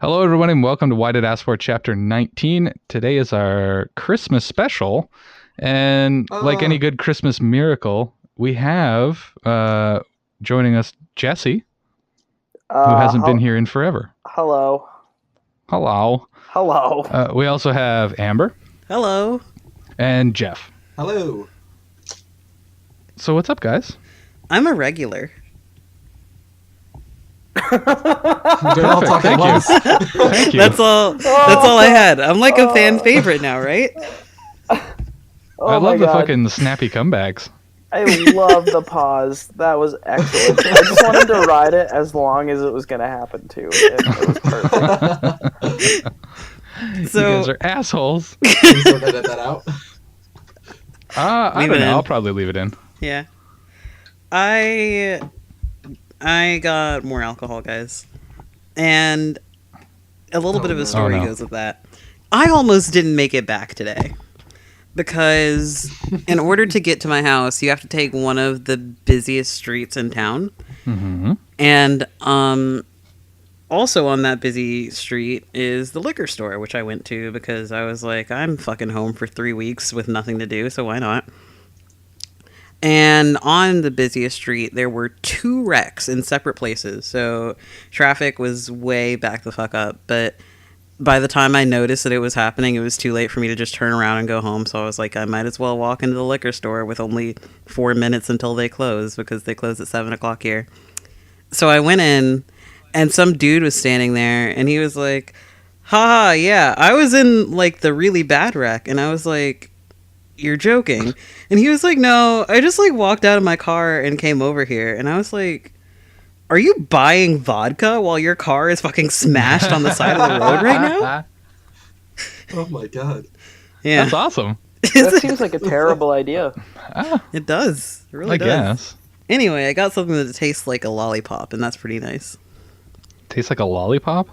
Hello, everyone, and welcome to Why Did Ask For Chapter 19. Today is our Christmas special, and like any good Christmas miracle, we have joining us Jesse, who hasn't been here in forever. Hello. Hello. Hello. We also have Amber. Hello. And Jeff. Hello. So what's up, guys? I'm a regular. Perfect. Thank you. Thank you. That's all I had. I'm like a fan favorite now, right? I love the fucking snappy comebacks. I love the pause. That was excellent. I just wanted to ride it as long as it was going to happen, too. It was perfect. So, you guys are assholes. Can you sort of edit that out? I don't know. I'll probably leave it in. Yeah. I got more alcohol, guys. And a little bit of a story goes with that. I almost didn't make it back today. Because in order to get to my house, you have to take one of the busiest streets in town. Mm-hmm. And also on that busy street is the liquor store, which I went to because I was like, I'm fucking home for 3 weeks with nothing to do, so why not? And on the busiest street, there were 2 wrecks in separate places. So traffic was way back the fuck up. But by the time I noticed that it was happening, it was too late for me to just turn around and go home. So I was like, I might as well walk into the liquor store with only 4 minutes until they close because they close at 7 o'clock here. So I went in and some dude was standing there and he was like, haha, yeah, I was in like the really bad wreck. And I was like, you're joking. And he was like, no, I just like walked out of my car and came over here. And I was like, are you buying vodka while your car is fucking smashed on the side of the road right now? Oh my god. Yeah. That's awesome. That seems like a terrible idea. It does. It really I does. guess. Anyway, I got something that tastes like a lollipop, and that's pretty nice. Tastes like a lollipop?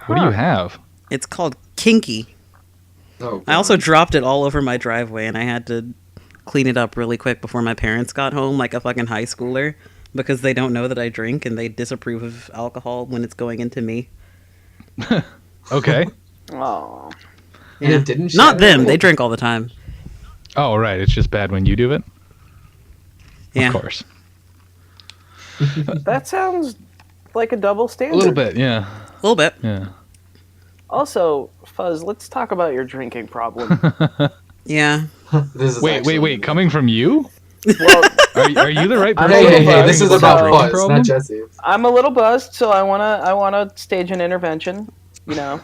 What do you have? It's called Kinky. Oh, I also dropped it all over my driveway, and I had to clean it up really quick before my parents got home, like a fucking high schooler, because they don't know that I drink, and they disapprove of alcohol when it's going into me. Okay. Oh. And it didn't Not shatter? them. They drink all the time. Oh, right. It's just bad when you do it? Yeah. Of course. That sounds like a double standard. A little bit, yeah. A little bit. Yeah. Also, Fuzz, let's talk about your drinking problem. Yeah. This is Wait. Coming from you? Well, Are you the right person? Hey, this is about drinking Buzz, not Jesse. I'm a little buzzed, so I wanna stage an intervention. You know.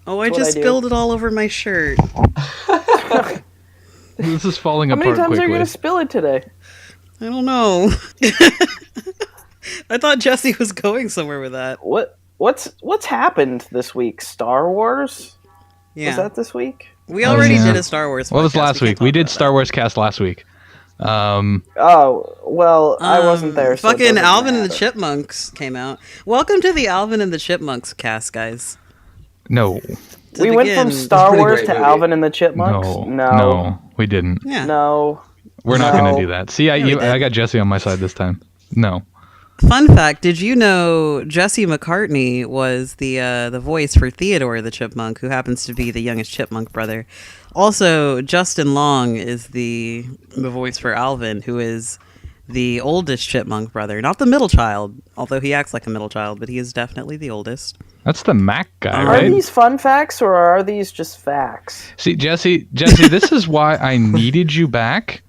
Oh, I That's what just I do. spilled it all over my shirt. This is falling How many apart times are you quickly. gonna spill it today? I don't know. I thought Jesse was going somewhere with that. What's happened this week? Star Wars? Yeah. Was that this week? We already yeah. did a Star Wars podcast. What was last can't week? talk We did about Star Wars cast last week. Oh, well, I wasn't there. So it Fucking doesn't Alvin and the matter. Chipmunks came out. Welcome to the Alvin and the Chipmunks cast, guys. No. We went from begin- Star pretty Wars great to movie. Alvin and the Chipmunks. No, we didn't. Yeah. No. We're not No. going to do that. See, we did. I got Jesse on my side this time. No. Fun fact: did you know Jesse McCartney was the voice for Theodore the Chipmunk, who happens to be the youngest Chipmunk brother? Also, Justin Long is the voice for Alvin, who is the oldest Chipmunk brother, not the middle child. Although he acts like a middle child, but he is definitely the oldest. That's the Mac guy, Are right? these fun facts or are these just facts? See, Jesse, this is why I needed you back.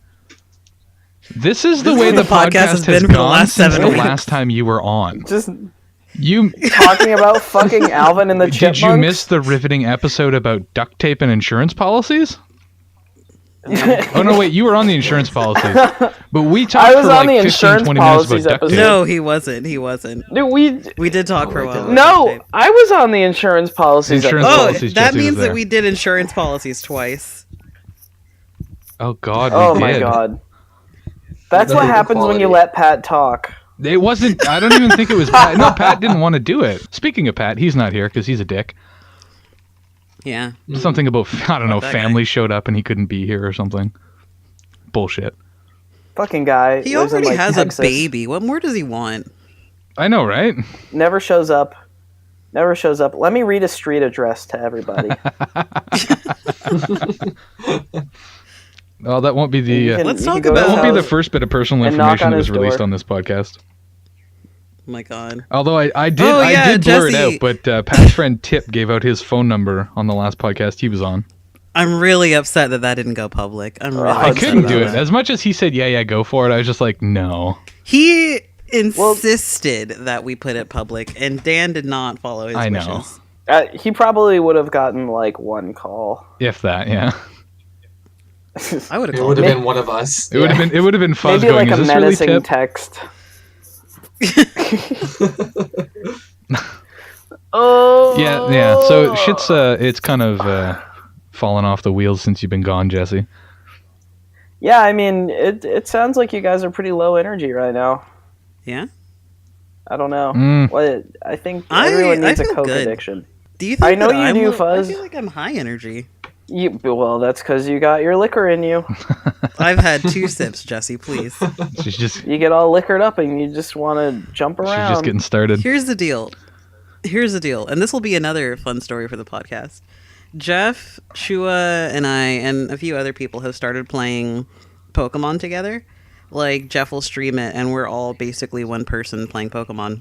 This is the This way is the what the podcast podcast has has been for the gone last since 7 the weeks. last time you were on. Just You talking about fucking Alvin and the Chipmunks? did you miss the riveting episode about duct tape and insurance policies? Oh no, wait, you were on the insurance policies, but we talked I was for on like the 15, insurance 20 minutes about policies duct tape. episode. No, he wasn't. He wasn't. Dude, We did talk for a while. no, I was on the insurance policies. Insurance episode. Oh, policies, that Jesse was means there. that we did insurance policies twice. Oh God, we Oh did. my god. That's No what happens when you equality. let Pat talk. It wasn't. I don't even think it was Pat. No, Pat didn't want to do it. Speaking of Pat, he's not here because he's a dick. Yeah. Something about I don't know. That Family showed up and he couldn't be here or something. Bullshit. Fucking guy. He lives in, already like, has Texas. a baby. What more does he want? I know, right? Never shows up. Never shows up. Let me read a street address to everybody. Oh, that won't be the. Let's talk go to about- his Won't be the house first bit of personal and knock information on that was his released door. on this podcast. Oh my god. Although I did Oh, yeah, I did blur it Jesse. out, but Pat's friend Tip gave out his phone number on the last podcast he was on. I'm really upset that didn't go public. I'm really I Oh, upset couldn't about do it. that. As much as he said, yeah, go for it, I was just like, no. He insisted that we put it public, and Dan did not follow his I know. wishes. He probably would have gotten like one call. If that, yeah. I would have It called would have him. been one of us. It would have been Fuzz Maybe going, like a is this really menacing Tip? text. Oh. Yeah. So shit's it's kind of fallen off the wheels since you've been gone, Jesse. Yeah, I mean, it sounds like you guys are pretty low energy right now. Yeah? I don't know. Mm. What I think I everyone needs a feel coke good. addiction. Do you think I know that you I'm do, low- Fuzz. I feel like I'm high energy. Well, that's because you got your liquor in you. I've had 2 sips, Jesse, please. She's just You get all liquored up and you just want to jump she's around. just getting started. Here's the deal. And this will be another fun story for the podcast. Jeff, Shua, and I, and a few other people have started playing Pokemon together. Like, Jeff will stream it, and we're all basically one person playing Pokemon.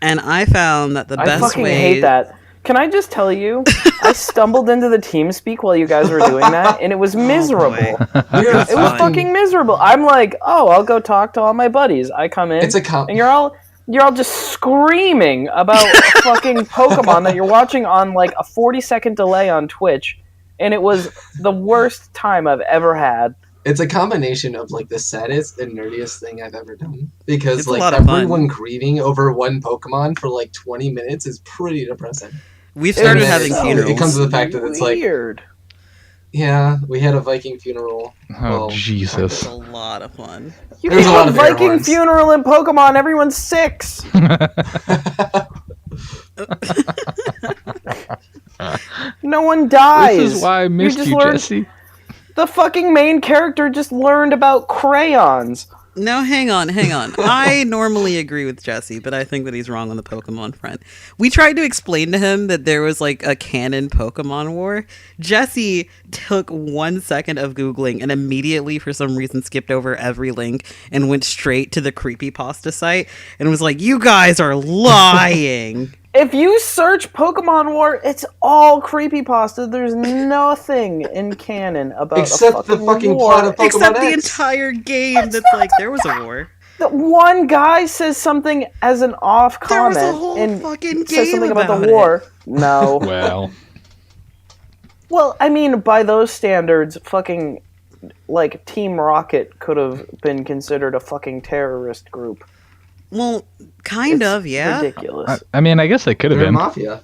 And I found that the I best fucking way... hate that. Can I just tell you, I stumbled into the TeamSpeak while you guys were doing that, and it was miserable. boy. We're It was fun. fucking miserable. I'm like, oh, I'll go talk to all my buddies. I come in, It's a and you're all just screaming about fucking Pokemon that you're watching on like a 40-second delay on Twitch, and it was the worst time I've ever had. It's a combination of like the saddest and nerdiest thing I've ever done. Because It's a like lot of fun. everyone grieving over one Pokemon for like 20 minutes is pretty depressing. We've started And having it's- funerals. It comes to the fact that it's like, Weird. yeah, we had a Viking funeral. Oh Well, Jesus. It's a lot of fun. You There's can a lot have of fair Viking ones. funeral in Pokemon. Everyone's 6. No one dies. This is why I missed just you, learned- Jesse. The fucking main character just learned about crayons. No, hang on. I normally agree with Jesse, but I think that he's wrong on the Pokemon front. We tried to explain to him that there was like a canon Pokemon war. Jesse took 1 second of Googling and immediately, for some reason, skipped over every link and went straight to the creepypasta site and was like, "You guys are lying." If you search Pokemon War, it's all creepypasta. There's nothing in canon about Except a the fucking war. plot of Pokemon Except the X. entire game that's like, there was a war. The one guy says something as an off There was comment a whole and fucking says game something about about the it. war. No. Well, Well, I mean, by those standards, fucking like Team Rocket could have been considered a fucking terrorist group. Well, kind It's of, yeah. ridiculous. I mean, I guess they could have They're been. mafia.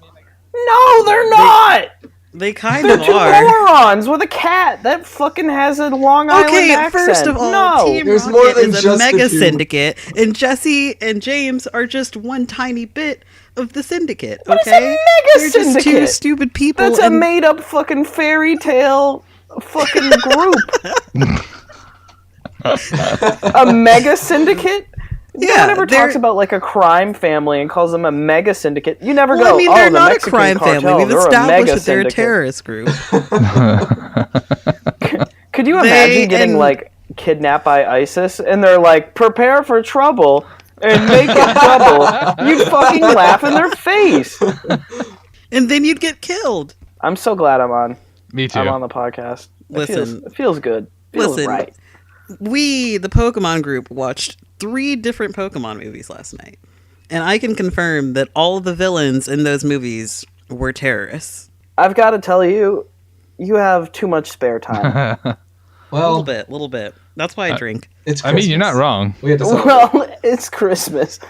No, they're not. They kind They're of two are. morons with a cat that fucking has a Long Island Okay, accent. first of all, no. Team There's Rocket more than is a just the mega two. syndicate, and Jesse and James are just one tiny bit of the syndicate. What is a Okay, mega they're just two syndicate? stupid people. That's a and made-up fucking fairy tale fucking group. A mega syndicate? No Yeah, one ever they're- talks about like a crime family and calls them a mega syndicate. You never well, go, I mean, oh, they're the not Mexican a crime cartel, family. We've they're a established mega that they're a syndicate. terrorist group. Could you They- imagine getting and- like kidnapped by ISIS and they're like, prepare for trouble and make it trouble? You'd fucking laugh in their face. And then you'd get killed. I'm so glad I'm on. Me too. I'm on the podcast. Listen. It feels good. Feels Listen. right. We, the Pokemon group, watched 3 different Pokemon movies last night. And I can confirm that all of the villains in those movies were terrorists. I've got to tell you, you have too much spare time. A Well, little bit. That's why I drink. it's I Christmas. mean, you're not wrong. We had to celebrate. Well, it's Christmas.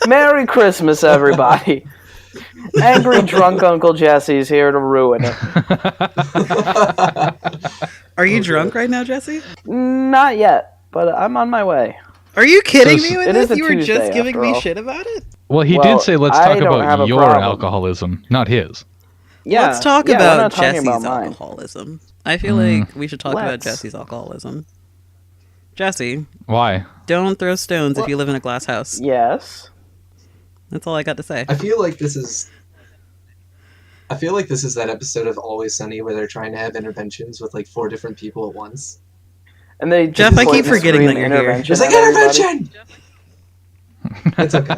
Merry Christmas, everybody. Angry drunk Uncle Jesse's here to ruin it. Are you drunk right now, Jesse? Not yet, but I'm on my way. Are you kidding So me with it this? is a You were Tuesday, just giving after me all. shit about it? Well, he Well, did say let's I talk don't have about a your problem. alcoholism, not his. Yeah, Let's talk yeah, we're about not talking Jesse's about mine. alcoholism. I feel like we should talk about Let's. Jesse's alcoholism. Jesse, Why? don't throw stones if you live in a glass house. Yes. That's all I got to say. I feel like this is that episode of Always Sunny where they're trying to have interventions with like 4 different people at once. And they Jeff, just I keep point and forgetting scream that you're here. intervention It's like at everybody. intervention. It's okay.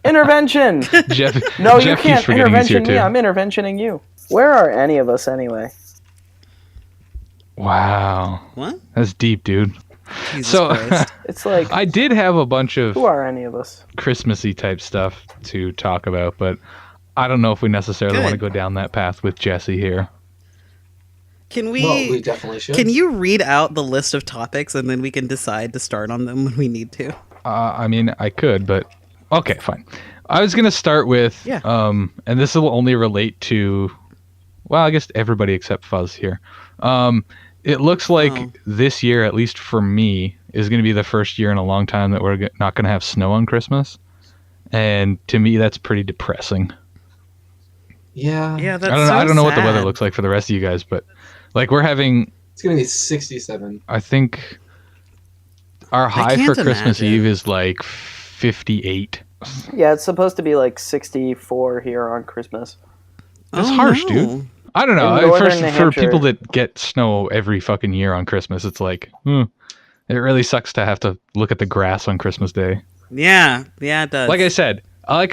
Intervention. Jeff, No, Jeff you keeps can't forgetting he's here intervention me. too. I'm interventioning you. Where are any of us anyway? Wow, What? that's deep, dude. Jesus So Christ. It's like, I did have a bunch of who are any of us? Christmassy type stuff to talk about, but I don't know if we necessarily Good. want to go down that path with Jesse here. Can Well, we we... definitely should. Can you read out the list of topics and then we can decide to start on them when we need to? I mean, I could, but okay, fine. I was gonna start with, Yeah. and this will only relate to, well, I guess everybody except Fuzz here. It looks like Oh. this year, at least for me, is gonna be the first year in a long time that we're not gonna have snow on Christmas, and to me, that's pretty depressing. Yeah. Yeah, that's I don't know what the weather sad. looks like for the rest of you guys, but like we're having, It's gonna be 67. I think, our high for can't Christmas imagine. Eve is like 58. Yeah, it's supposed to be like 64 here on Christmas. That's Oh, harsh, no. dude. I don't know. In At northern first, New for Hampshire. people that get snow every fucking year on Christmas, it's like, it really sucks to have to look at the grass on Christmas Day. Yeah, it does. Like I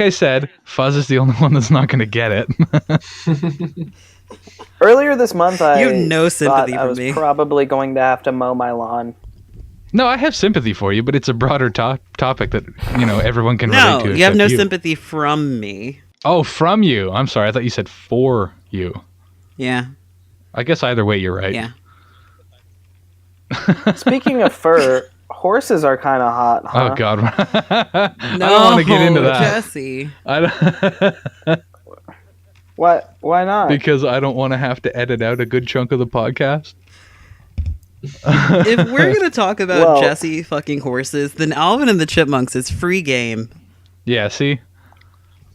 said, Fuzz is the only one that's not going to get it. Earlier this month, I You have no sympathy thought I for was me. probably going to have to mow my lawn. No, I have sympathy for you, but it's a broader topic that everyone can relate No, to. you have except no you. sympathy from me. Oh, from you. I'm sorry. I thought you said for you. Yeah, I guess either way, you're right. yeah. Speaking of fur, horses are kind of hot, huh? Oh God, I No, don't want to get into that. Jesse. I don't Why not? because I don't want to have to edit out a good chunk of the podcast. If we're gonna talk about Well- Jesse fucking horses, then Alvin and the Chipmunks is free game. Yeah, see?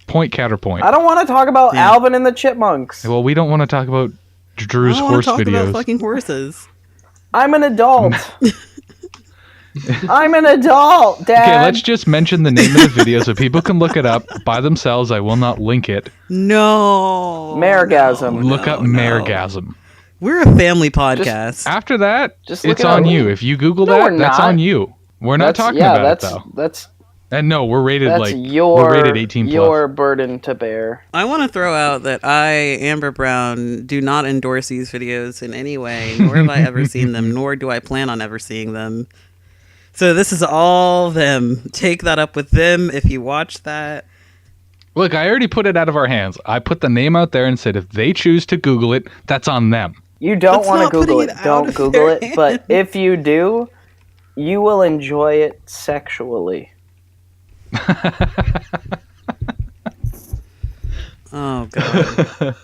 Point counterpoint. I don't want to talk about Yeah. Alvin and the Chipmunks. Well, we don't want to talk about Drew's I don't want horse to talk videos. about fucking horses. I'm an adult. I'm an adult, Dad. Okay, let's just mention the name of the video so people can look it up by themselves. I will not link it. No. Maregasm. Look up no. Maregasm. We're a family podcast. After that, Just look it's it on up. you. If you Google No, that, we're that's not. on you. We're not talking about it though. That's And no, we're rated that's like your we're rated 18 plus. your burden to bear. I want to throw out that I, Amber Brown, do not endorse these videos in any way, nor have I ever seen them, nor do I plan on ever seeing them. So this is all them. Take that up with them if you watch that. Look, I already put it out of our hands. I put the name out there and said if they choose to Google it, that's on them. You don't That's want to not Google putting it. it out Don't of Google their it. But hands. if you do, you will enjoy it sexually. Oh god.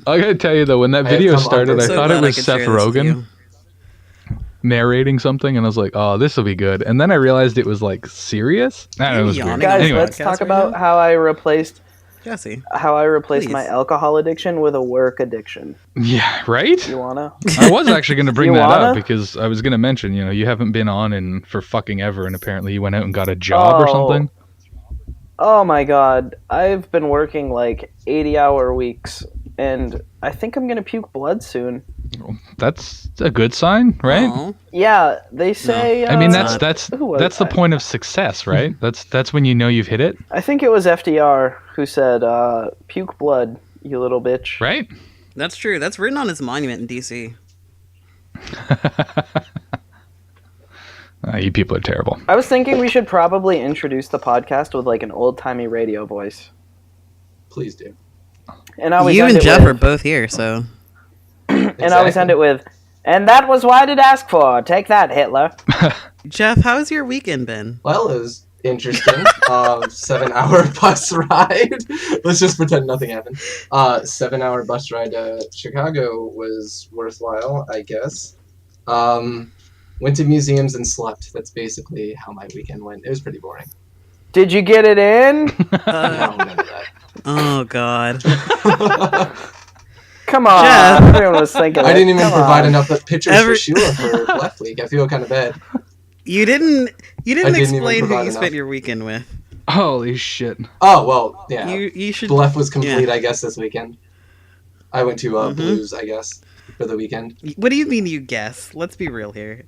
I gotta tell you though, when that I have video come started, under- I So thought glad it was could Seth share this with Rogen you. narrating something, and I was like, "Oh, this will be good." And then I realized it was like serious. I don't know, it was Are you weird. yawning? Guys, Anyway, let's podcast talk right about now? how I replaced Jesse. my Please. alcohol addiction with a work addiction. yeah, right. You wanna? I was actually going to bring You that wanna? up because I was going to mention, you haven't been on in for fucking ever, and apparently you went out and got a job or Oh. something. Oh my god, I've been working like 80-hour weeks, and I think I'm gonna puke blood soon. That's a good sign, right? Aw. Yeah, they say. I mean, not. that's who was that's the that? point of success, right? That's when you know you've hit it, I think it was FDR who said, "Puke blood, you little bitch." right? That's true. That's written on his monument in DC. You people are terrible. I was thinking we should probably introduce the podcast with like an old timey radio voice, Please do. and always You end and it Jeff with, are both here, so and always end it with, and that was what I'd ask for. Take that, Hitler. Jeff, how's your weekend been? Well, it was interesting. 7-hour bus ride. Let's just pretend nothing happened. 7-hour bus ride to Chicago was worthwhile, I guess. Went to museums and slept. That's basically how my weekend went. It was pretty boring. Did you get it in? Uh, No, none of oh god. that. Come on, Jeff. everyone was thinking. I didn't even Come provide on. enough pictures Every- for Sheila for Left Week. I feel kind of bad. You didn't I didn't even explain who provide you enough. spent your weekend with. Holy shit. Oh well, yeah. You should. Bluff was complete, yeah. I guess, this weekend. I went to Blues, I guess, for the weekend. What do you mean you guess? Let's be real here.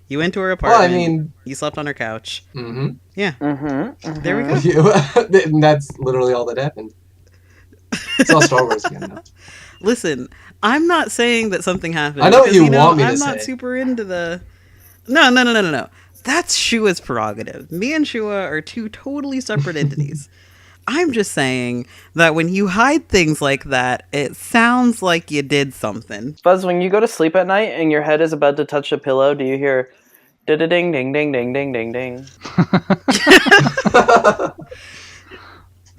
You went to her Well, apartment. I mean, you slept on her couch. mm-hmm. Yeah. Mm-hmm. There we go. And that's literally all that happened. It's all Star Wars again now. Listen, I'm not saying that something happened. I know what because, you want me to I'm not say. super into the. No. That's Shua's prerogative. Me and Shua are two totally separate entities. I'm just saying that when you hide things like that, it sounds like you did something. Buzz, when you go to sleep at night and your head is about to touch the pillow, do you hear ding ding ding ding ding ding ding ding?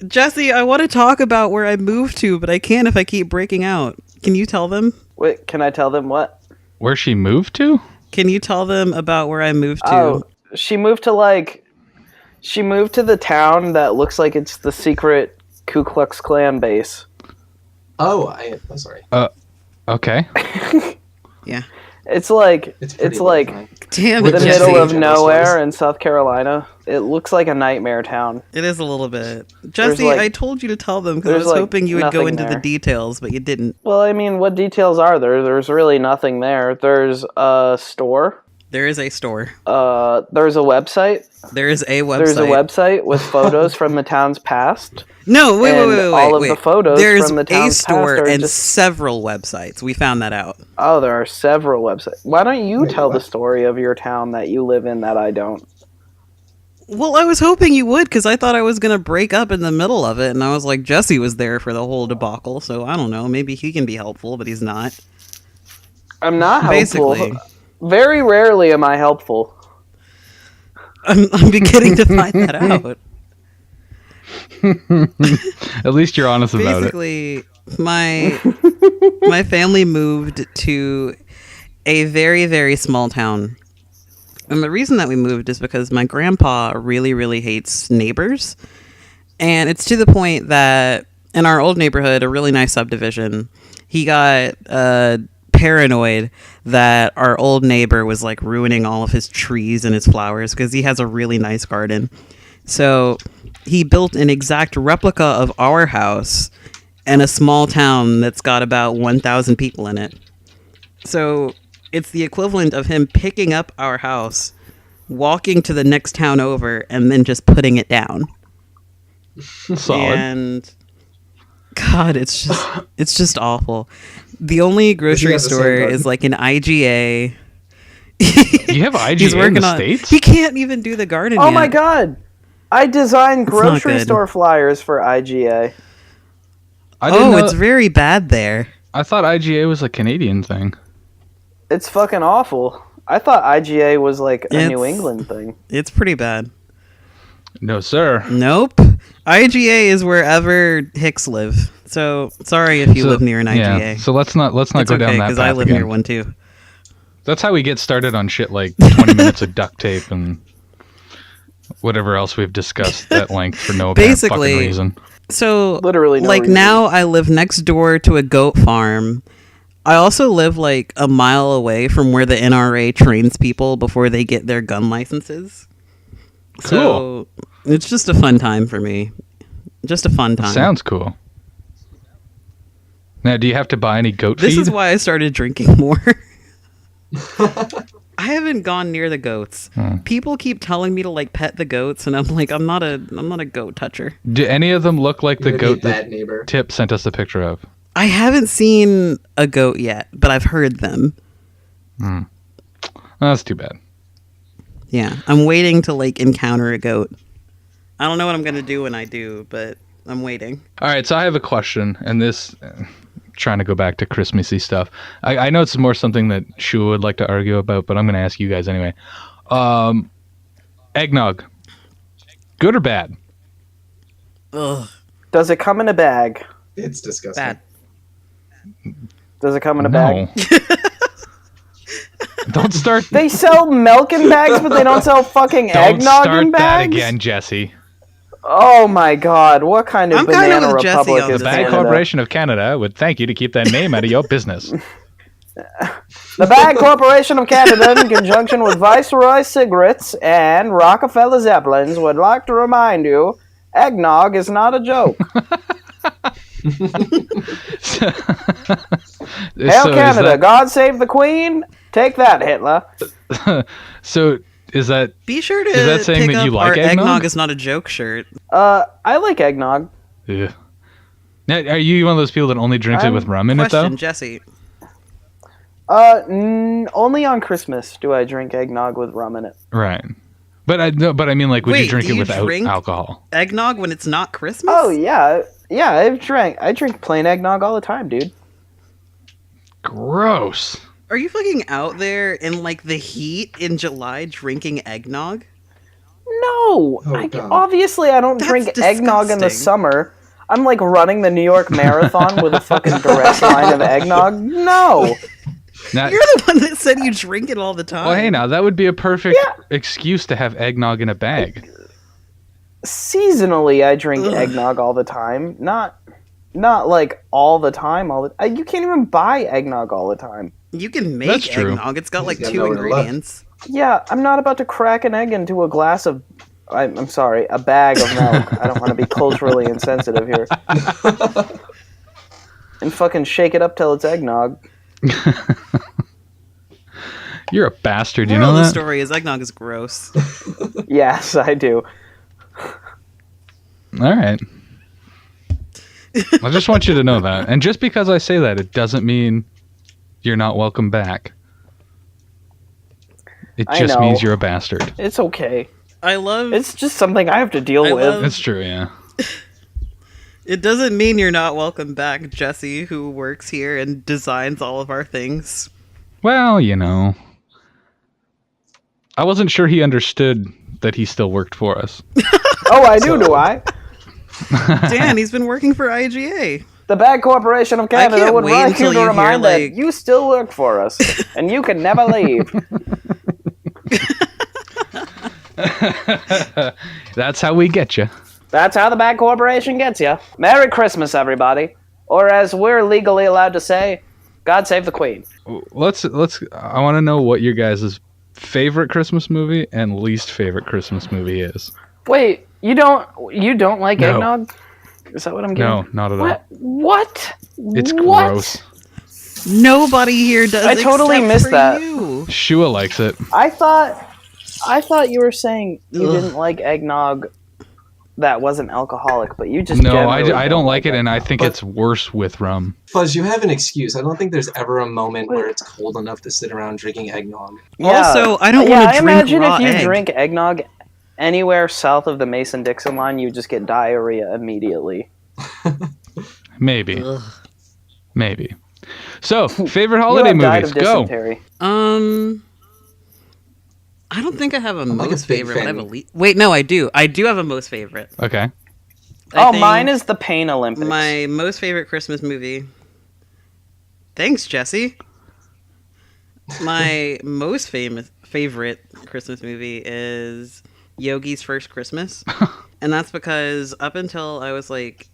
Jesse, I want to talk about where I moved to, but I can't if I keep breaking out. Can you tell them? Wait, can I tell them what? Where she moved to? Can you tell them about where I moved to? Oh, she moved to the town that looks like it's the secret Ku Klux Klan base. Oh, I'm sorry. Okay. Yeah. It's like It's like horrifying. Damn the it, With Jesse. middle of Jesse. nowhere in South Carolina. It looks like a nightmare town. It is a little bit. Jesse, like- I told you to tell them because I there's, was like, hoping you would go nothing into the there. details, but you didn't. Well, I mean, what details are there? There's really nothing there. There's a store. There is a store. There's a website. There is a website. There's a website with photos from the town's past. No, wait. and all of the photos There's from the a town's store past are and just- several websites. We found that out. Oh, there are several websites. Why don't you Wait, tell the what? story of your town that you live in that I don't? Well, I was hoping you would because I thought I was going to break up in the middle of it. And I was like, Jesse was there for the whole debacle. So I don't know. Maybe he can be helpful, but he's not. I'm not helpful. Basically. Very rarely am I helpful. I'm beginning to find that out. At least you're honest about it. Basically, my family moved to a very, very small town. And the reason that we moved is because my grandpa really, really hates neighbors. And it's to the point that in our old neighborhood, a really nice subdivision, he got paranoid that our old neighbor was like ruining all of his trees and his flowers because he has a really nice garden. So he built an exact replica of our house in a small town that's got about 1,000 people in it. So it's the equivalent of him picking up our house, walking to the next town over, and then just putting it down. Solid. And God, it's just awful. The only grocery have the same store garden? is like an IGA. You have IGA in the States? He can't even do the garden. Oh yet. my god! I designed It's not grocery good. store flyers for IGA. I didn't Oh, know, it's very bad there. I thought IGA was a Canadian thing. It's fucking awful. I thought IGA was like a New It's- England thing. It's pretty bad. No, sir. Nope. IGA is wherever Hicks live. So sorry if you So- live near an IGA. Yeah, so let's not it's go okay down that because path I live again. near one too. That's how we get started on shit like 20 minutes of duct tape and whatever else we've discussed at length for no apparent Basically, fucking reason. So Literally no like reason. now I live next door to a goat farm. I also live like a mile away from where the NRA trains people before they get their gun licenses. So it's just a fun time for me. Just a fun time. Sounds cool. Now, do you have to buy any goat This feed? is why I started drinking more. I haven't gone near the goats. People keep telling me to like pet the goats, and I'm like, I'm not a goat toucher. Do any of them look like the You're gonna be goat a that bad neighbor. Tip sent us a picture of? I haven't seen a goat yet, but I've heard them. Oh, that's too bad. Yeah, I'm waiting to like encounter a goat. I don't know what I'm gonna do when I do, but I'm waiting. All right, so I have a question, and this, trying to go back to Christmassy stuff. I know it's more something that Shua would like to argue about, but I'm going to ask you guys anyway. Eggnog, good or bad? Ugh, Does it come in a bag? It's disgusting. bad. Does it come in a bag? No. Don't start. They sell milk in bags, but they don't sell fucking Don't eggnog start in that bags? again, Jesse. Oh my god, what kind of I'm kinda banana with Jesse republic on The is this Bag Canada? Corporation of Canada would thank you to keep that name out of your business. The Bag Corporation of Canada, in conjunction with Viceroy Cigarettes and Rockefeller Zeppelins, would like to remind you Eggnog is not a joke. Hail Canada, God save the Queen. Take that, Hitler. So is that Be sure to Is that saying pick that up you like our eggnog? is not a joke shirt. I like eggnog. yeah. Now, are you one of those people that only drinks it I'm- with rum in Question, it though? Jesse. Only on Christmas do I drink eggnog with rum in it. Right. But I mean, like, would you Wait, drink do it you without drink- alcohol? Eggnog when it's not Christmas? Oh yeah, I drink plain eggnog all the time, dude. Gross. Are you fucking out there in like the heat in July drinking eggnog? No, Oh, God. obviously I don't That's drink eggnog in the disgusting. summer. I'm like running the New York Marathon with a fucking direct line of eggnog. No, Now, You're the one that said you drink it all the time. well, hey, now that would be a perfect Yeah. excuse to have eggnog in a bag. seasonally I drink Ugh. eggnog all the time. Not like all the time. You can't even buy eggnog all the time. You can make That's true. eggnog. It's got like He's got 2 nowhere to look. ingredients. Yeah, I'm not about to crack an egg into a glass of. I'm sorry, a bag of milk. I don't want to be culturally insensitive here. And fucking shake it up till it's eggnog. You're a bastard, you Moral know of the that? story is eggnog is gross. Yes, I do. All right. I just want you to know that. And just because I say that, it doesn't mean you're not welcome back. It I just know. means you're a bastard. It's okay. I love It's just something I have to deal I with. love- It's true, yeah. It doesn't mean you're not welcome back, Jesse, who works here and designs all of our things. Well, you know. I wasn't sure he understood that he still worked for us. Oh, I do I? Dan, he's been working for IGA. The Bag Corporation of Canada can't would wait like until you to you hear, remind like- that you still work for us, and you can never leave. That's how we get you. That's how the Bag Corporation gets you. Merry Christmas, everybody. Or as we're legally allowed to say, God save the Queen. Let's I want to know what your guys' favorite Christmas movie and least favorite Christmas movie is. Wait, you don't like No. eggnog? Is that what I'm getting? No, not at all. What? It's What? gross. Nobody here does. I totally except missed for that. You. Shua likes it. I thought you were saying you Ugh. didn't like eggnog that wasn't alcoholic, but you just No, generally I don't like it, and I eggnog. think it's worse with rum. Fuzz, you have an excuse. I don't think there's ever a moment where it's cold enough to sit around drinking eggnog. Also, I don't yeah, want I to drink imagine raw if you egg. drink eggnog anywhere south of the Mason-Dixon line, you just get diarrhea immediately. Maybe. Ugh. Maybe. So, favorite You holiday have died movies. of Go. dysentery. I don't think I have a like a most big favorite. But I have a fan. wait, no, I do. I do have a most favorite. Okay. I Oh, think mine is the Pain Olympics. my most favorite Christmas movie. Thanks, Jesse. My most favorite Christmas movie is Yogi's First Christmas. And that's because up until I was like,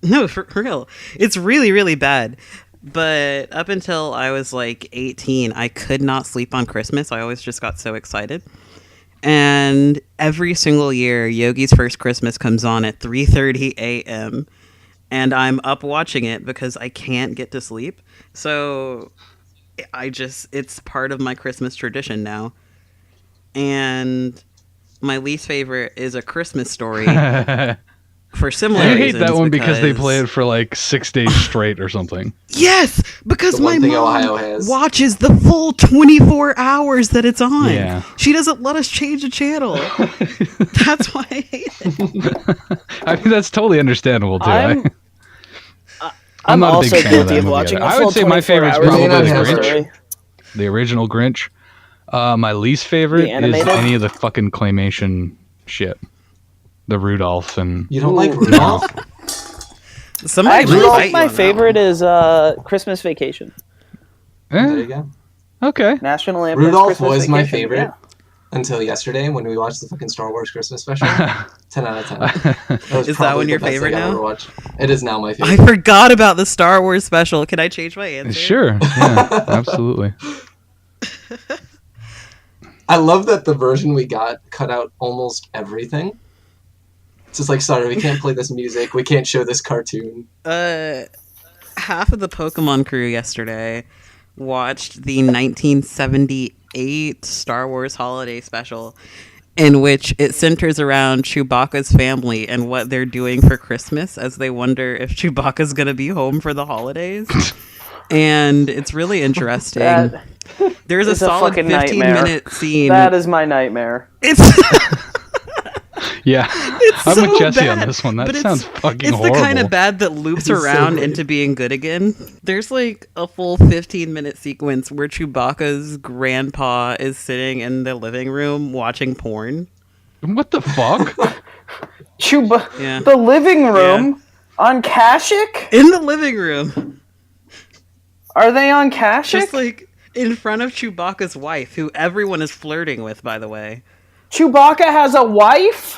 no, for real, it's really, really bad. But up until I was like 18, I could not sleep on Christmas. I always just got so excited. And every single year, Yogi's First Christmas comes on at 3:30 a.m. And I'm up watching it because I can't get to sleep. So it's part of my Christmas tradition now. And my least favorite is A Christmas Story for similar I hate reasons. that one because they play it for like 6 days straight or something. Yes, because The my one thing mom Ohio has. watches the full 24 hours that it's on. Yeah. She doesn't let us change the channel. That's why I hate it. I mean, that's totally understandable too. I'm not a also big fan of guilty that of movie watching either. a I full would say my 24 favorite's hours probably of The Christmas Grinch. Story. The original Grinch. My least favorite The is animated? any of the fucking claymation shit. The Rudolph and You don't like Ooh. Rudolph? Somebody I actually might fight think you my on that favorite one. is Christmas Vacation. There you eh, go. okay. National Lampoon's Rudolph Christmas was my Vacation, favorite yeah. until yesterday when we watched the fucking Star Wars Christmas special. 10 out of 10. Was Is that probably one your the best favorite thing I've now? ever watched. It is now my I favorite. forgot about the Star Wars special. Can I change my answer? Sure. Yeah, absolutely. I love that the version we got cut out almost everything. It's just like, sorry, we can't play this music. We can't show this cartoon. Half of the Pokemon crew yesterday watched the 1978 Star Wars Holiday Special, in which it centers around Chewbacca's family and what they're doing for Christmas as they wonder if Chewbacca's going to be home for the holidays. And it's really interesting. There's a is a solid fucking nightmare. 15-minute scene. That is my nightmare. It's Yeah, It's I'm so with Jesse bad, on this one. That but sounds fucking it's horrible. the kind of bad that loops It's so around great. into being good again. There's like a full 15-minute sequence where Chewbacca's grandpa is sitting in the living room watching porn. What the fuck? Yeah. The living room on Kashyyyk? In the living room. Are they on Kashyyyk? Just like in front of Chewbacca's wife, who everyone is flirting with, by the way. Chewbacca has a wife?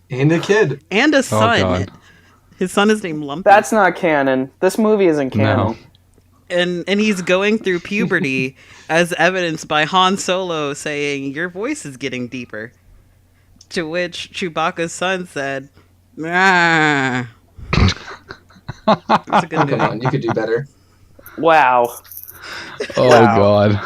And a kid. And a son. God. His son is named Lumpy. That's not canon. This movie isn't canon. No. And he's going through puberty as evidenced by Han Solo saying, "Your voice is getting deeper." To which Chewbacca's son said, "Ah." It's a good Come movie. on, you could do better. Wow. Oh Wow. God.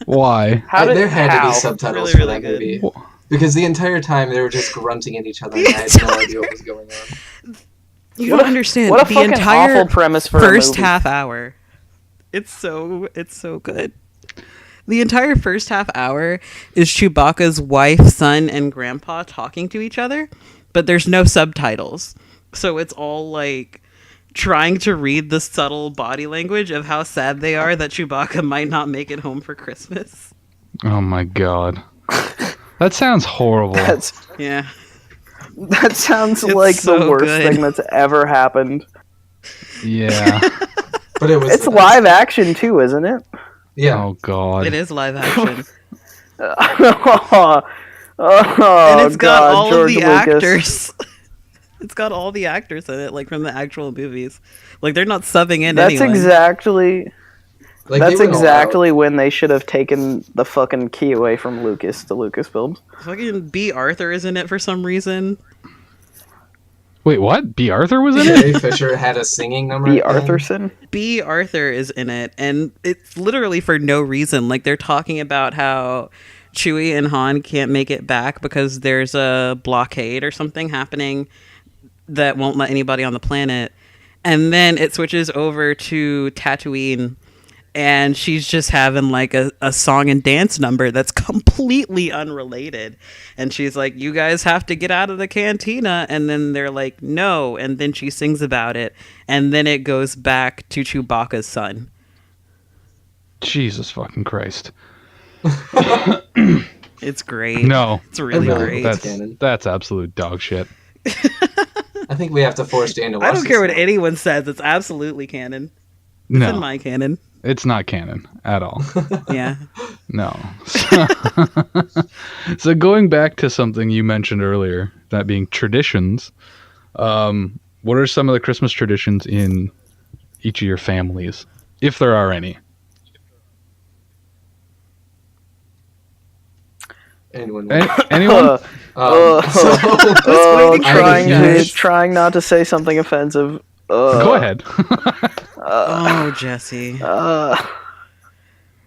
Why? How did There had to how? be subtitles Really, for that really movie. Because the entire time they were just grunting at each other and I had no idea what was going on. You What don't a- understand. What a The fucking entire awful premise for first a movie. half hour. It's so good. The entire first half hour is Chewbacca's wife, son, and grandpa talking to each other, but there's no subtitles. So it's all like trying to read the subtle body language of how sad they are that Chewbacca might not make it home for Christmas. Oh my God. That sounds horrible. Yeah. That sounds It's like so the worst good. thing that's ever happened. Yeah. But it was It's the best. live action too, isn't it? Yeah. Oh God. It is live action. Oh, And it's got God, all George of the Lucas. actors. It's got all the actors in it, like from the actual movies. Like they're not subbing in That's anyone. exactly. Like, That's they went all exactly when they should have taken the fucking key away from Lucas to Lucasfilms. Fucking B. Arthur is in it for some reason. Wait, what? B. Arthur was out. in it? Carrie Fisher had a singing number. B. at the end. Arthurson. B. Arthur is in it, and it's literally for no reason. Like they're talking about how Chewie and Han can't make it back because there's a blockade or something happening that won't let anybody on the planet. And then it switches over to Tatooine, and she's just having like a song and dance number that's completely unrelated. And she's like, "You guys have to get out of the cantina." And then they're like, "No." And then she sings about it. And then it goes back to Chewbacca's son. Jesus fucking Christ. It's great. No. It's really really great. That's That's canon. that's absolute dog shit. I think we have to force Dan to watch I don't care what this. anyone says. It's absolutely canon. It's in No. my canon. It's not canon at all. Yeah. No. So going back to something you mentioned earlier, that being traditions, what are some of the Christmas traditions in each of your families, if there are any? Anyone? Anyone? So, Trying not to say something offensive. Go ahead. Oh, Jesse.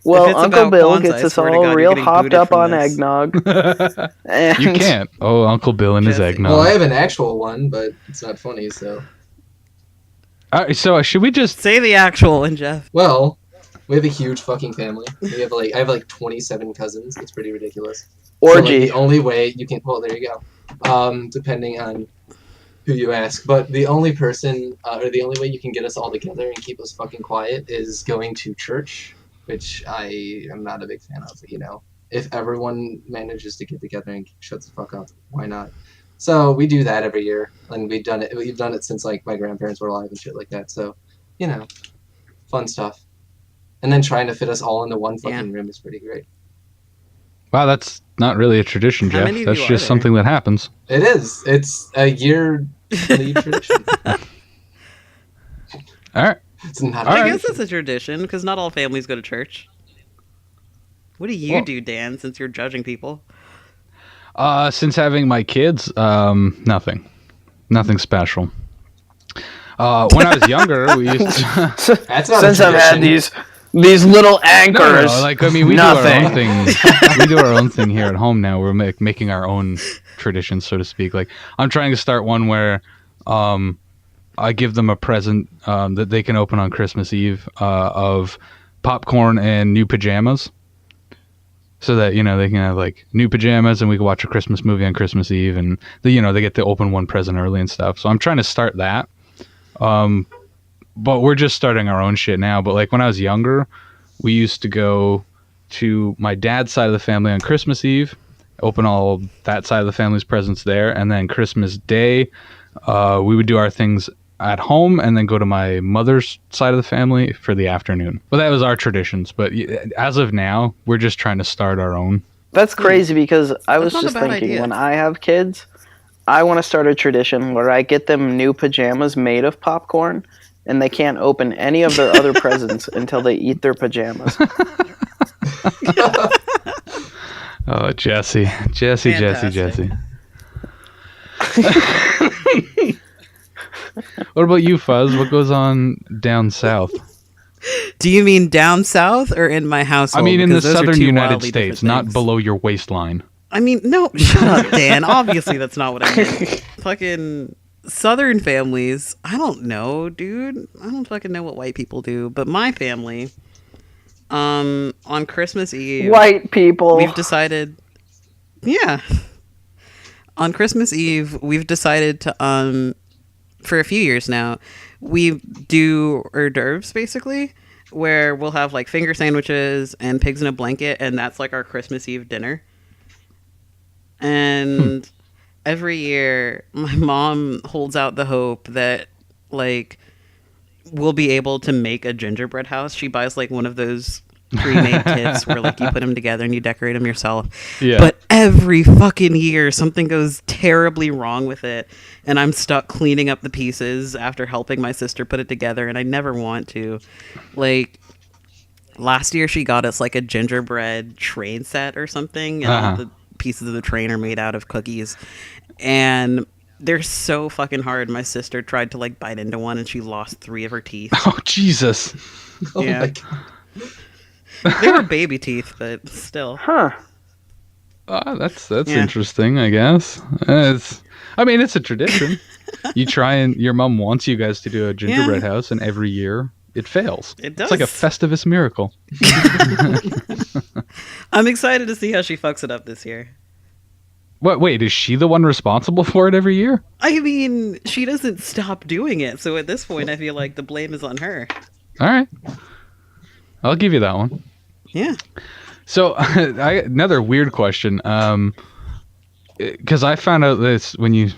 Well, it's Uncle about Bill Kwanzaa, gets I us swear to all God, you're real getting hopped booted up from on this. eggnog. And You can't. Oh, Uncle Bill and his Jesse. eggnog. well, I have an actual one, but it's not funny. So, So should we just? Say the actual one, Jeff. well, we have a huge fucking family. We have I have like 27 cousins. It's pretty ridiculous. So, like, Orgy. the only way you can, well, there you go. Depending on who you ask, but the only person, or the only way you can get us all together and keep us fucking quiet is going to church, which I am not a big fan of. You know, if everyone manages to get together and shut the fuck up, why not? So we do that every year, and we've done it since like my grandparents were alive and shit like that. So, you know, fun stuff. And then trying to fit us all into one fucking room is pretty great. Wow, that's not really a tradition, How Jeff. many of That's you are just there? something that happens. It is. It's a yearly tradition. All right. It's not. All I right. guess it's a tradition because not all families go to church. What do you Well- do, Dan, since you're judging people? Since having my kids, nothing special. When I was younger, we used to. That's not Since a I've had tradition. these little anchors, We do our nothing. own thing. We do our own thing here at home now. We're making our own traditions, so to speak. Like I'm trying to start one where, I give them a present that they can open on Christmas Eve of popcorn and new pajamas, so that they can have like new pajamas and we can watch a Christmas movie on Christmas Eve, and they get to open one present early and stuff. So I'm trying to start that. But we're just starting our own shit now. But like when I was younger, we used to go to my dad's side of the family on Christmas Eve, open all that side of the family's presents there, and then Christmas Day, we would do our things at home and then go to my mother's side of the family for the afternoon. But that was our traditions. But as of now, we're just trying to start our own. That's crazy because I was That's not a just bad thinking idea. when I have kids, I want to start a tradition where I get them new pajamas made of popcorn and they can't open any of their other presents until they eat their pajamas. Oh, Jesse. Fantastic. What about you, Fuzz? What goes on down south? Do you mean down south or in my household? I mean, in the Because those are southern two United wildly different States, not things. below your waistline. I mean, no, shut up, Dan. Obviously, that's not what I meant. Fucking southern families. I don't know, dude. I don't fucking know what white people do. But my family, on Christmas Eve, White people. we've decided. Yeah. On Christmas Eve, we've decided to for a few years now, we do hors d'oeuvres basically, where we'll have like finger sandwiches and pigs in a blanket, and that's like our Christmas Eve dinner. And every year, my mom holds out the hope that like we'll be able to make a gingerbread house. She buys like one of those pre-made kits where like you put them together and you decorate them yourself. Yeah. But every fucking year something goes terribly wrong with it, and I'm stuck cleaning up the pieces after helping my sister put it together, and I never want to. Like last year she got us like a gingerbread train set or something, and all the pieces of the train are made out of cookies, and they're so fucking hard. My sister tried to like bite into one and she lost 3 of her teeth. Oh, Jesus. Oh Yeah. my God. They were baby teeth, but still. Huh. That's Yeah. interesting, I guess. It's a tradition. You try and your mom wants you guys to do a gingerbread house, and every year it fails. It does. It's like a Festivus miracle. I'm excited to see how she fucks it up this year. What? Wait, is she the one responsible for it every year? I mean, she doesn't stop doing it, so at this point I feel like the blame is on her. All right, I'll give you that one. Yeah. So, another weird question. Because I found out this when you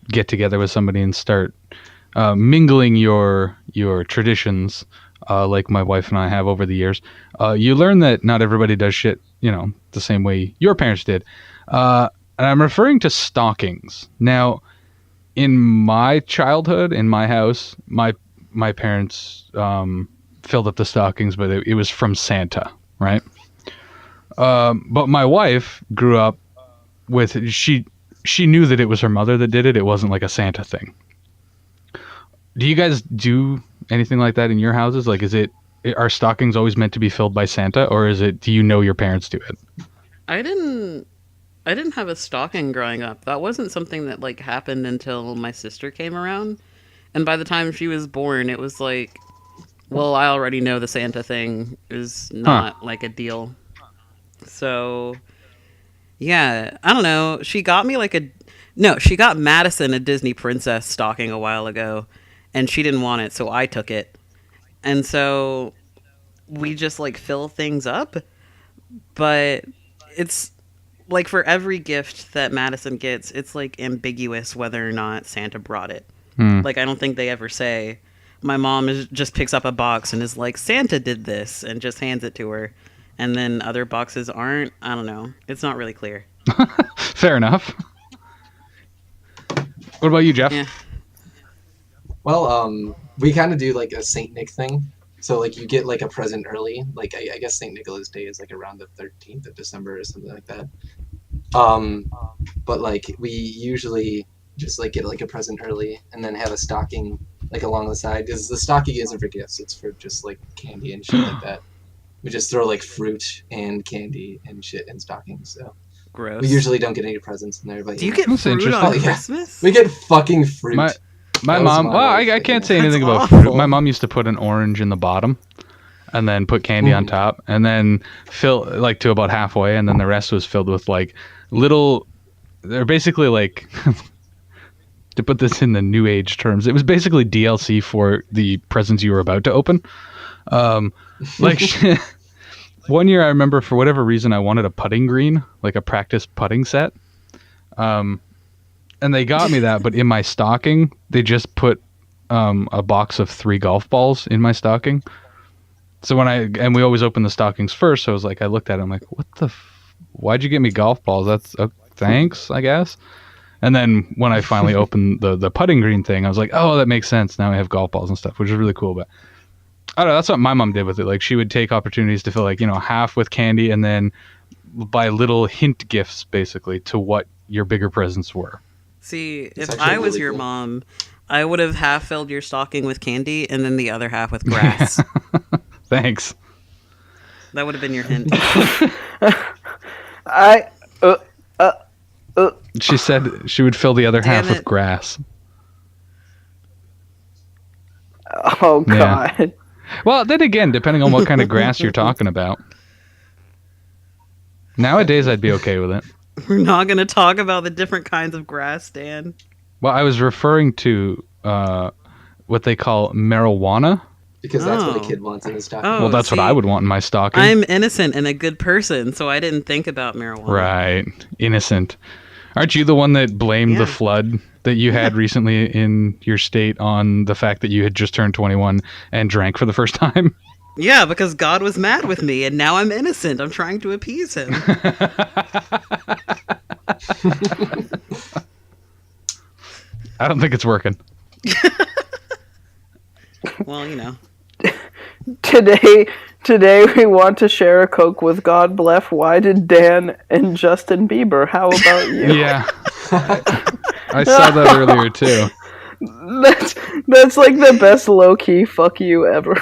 get together with somebody and start mingling your traditions, like my wife and I have over the years. You learn that not everybody does shit, the same way your parents did. And I'm referring to stockings. Now, in my childhood, in my house, my parents filled up the stockings, but it was from Santa, right? But my wife grew up with she knew that it was her mother that did it. It wasn't like a Santa thing. Do you guys do anything like that in your houses? Like, are stockings always meant to be filled by Santa, or do you know your parents do it? I didn't have a stocking growing up. That wasn't something that like happened until my sister came around. And by the time she was born, it was like, well, I already know the Santa thing is not like a deal. So, yeah, I don't know. She got Madison a Disney princess stocking a while ago, and she didn't want it, so I took it. And so we just like fill things up, but it's like for every gift that Madison gets, it's like ambiguous whether or not Santa brought it. Like, I don't think they ever say. My mom just picks up a box and is like, Santa did this, and just hands it to her. And then other boxes aren't. I don't know. It's not really clear. Fair enough. What about you, Jeff? Yeah. Well, we kind of do like a Saint Nick thing. So like you get like a present early. Like I guess Saint Nicholas Day is like around the 13th of December or something like that. But like we usually just like get like a present early and then have a stocking like along the side because the stocking isn't for gifts; it's for just like candy and shit like that. We just throw like fruit and candy and shit in stockings. So Gross. we usually don't get any presents in there. But Do you know. get That's fruit interesting. on Oh, yeah. Christmas? We get fucking fruit. My That was mom. my Well, life, I can't say That's anything about awful. fruit. My mom used to put an orange in the bottom, and then put candy on Ooh. top, and then fill like to about halfway, and then the rest was filled with like little. They're basically like. To put this in the new age terms, it was basically DLC for the presents you were about to open. Like one year, I remember for whatever reason, I wanted a putting green, like a practice putting set. And they got me that, but in my stocking, they just put a box of 3 golf balls in my stocking. So we always open the stockings first, so I was like, I looked at it, I'm like, what the, why'd you get me golf balls? That's thanks, I guess. And then when I finally opened the putting green thing, I was like, oh, that makes sense. Now I have golf balls and stuff, which is really cool. But I don't know, that's what my mom did with it. Like she would take opportunities to fill like, half with candy and then buy little hint gifts basically to what your bigger presents were. See, It's if actually I was really your cool. mom, I would have half filled your stocking with candy and then the other half with grass. Thanks. That would have been your hint. I She said she would fill the other Damn half with it. grass. oh Yeah. god. Well, then again, depending on what kind of grass you're talking about. Nowadays, I'd be okay with it. We're not going to talk about the different kinds of grass, Dan. Well, I was referring to what they call marijuana. because that's what a Oh. kid wants in his stocking. Oh, Well, that's what see, I would want in my stocking. I'm innocent and a good person, so I didn't think about marijuana. Right. Innocent. Aren't you the one that blamed Yeah. the flood that you had recently in your state on the fact that you had just turned 21 and drank for the first time? Yeah, because God was mad with me, and now I'm innocent. I'm trying to appease him. I don't think it's working. Well, Today we want to share a Coke with God bless. Why did Dan and Justin Bieber? How about you? Yeah. I saw that earlier too. That's like the best low key fuck you ever.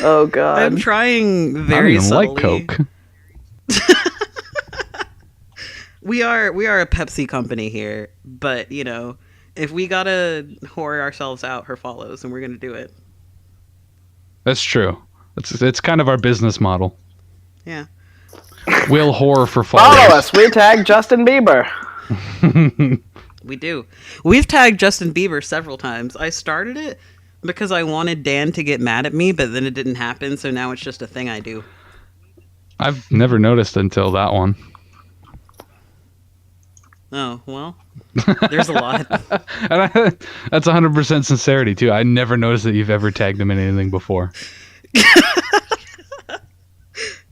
Oh I'm god. trying I don't very even subtly. like Coke. We are a Pepsi company here, but if we gotta whore ourselves out, her follows, and we're gonna do it. That's true. It's kind of our business model. Yeah. We'll whore for Follow followers. us. We tag Justin Bieber. We do. We've tagged Justin Bieber several times. I started it because I wanted Dan to get mad at me, but then it didn't happen, so now it's just a thing I do. I've never noticed until that one. Oh, well. There's a lot. And that's 100% sincerity too. I never noticed that you've ever tagged him in anything before.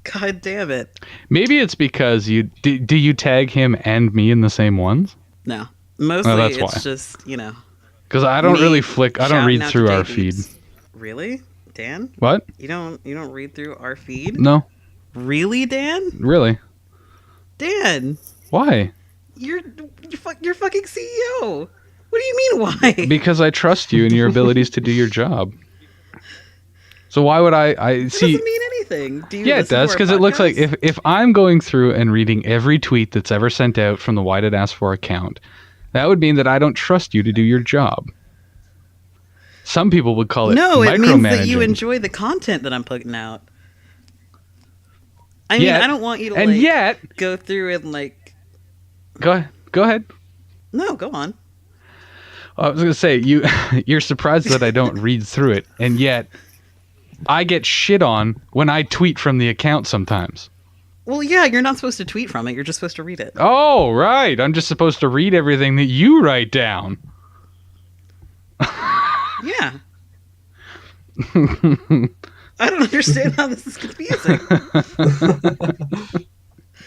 God damn it. Maybe it's because do you tag him and me in the same ones? No. Mostly that's it's why. just, Because I don't me really flick. I don't shouting read out through to our J feed. Beats. Really? Dan? What? You don't read through our feed? No, Really, Dan? really. Dan, Why? you're fucking CEO. What do you mean why? Because I trust you and your abilities to do your job. So why would I It see? doesn't mean anything. Do you Yeah, it listen to does our because it looks like podcast? if I'm going through and reading every tweet that's ever sent out from the Why Did Ask For account, that would mean that I don't trust you to do your job. Some people would call it No, it means that you micromanaging. enjoy the content that I'm putting out. I mean, Yet- I don't want you to and like yet, go through and like. go ahead. No, go on. I was gonna say you're surprised that I don't read through it, and yet I get shit on when I tweet from the account sometimes. Well, yeah, you're not supposed to tweet from it. You're just supposed to read it. Oh, right. I'm just supposed to read everything that you write down. Yeah. I don't understand how this is confusing.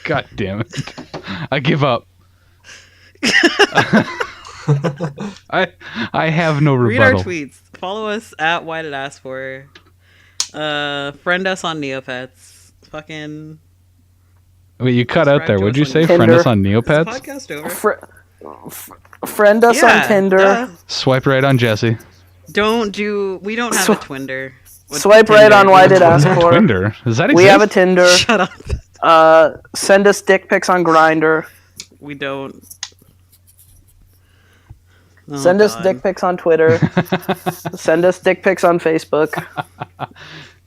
God damn it. I give up. I have no Read our rebuttal. tweets. Follow us at Why Did Ask For. Friend us on Neopets. fucking. Wait, you cut out there. What'd you say? Tinder. Friend us on Is the Neopets? podcast over? Friend us Yeah, on Tinder. duh. Swipe right on Jesse. We don't have a Twinder. What's Swipe right Tinder? on Why Did Ask For. Tinder? Does that exist? We have a Tinder. Shut up. Send us dick pics on Grindr. We don't. Oh, Send us God. dick pics on Twitter. Send us dick pics on Facebook.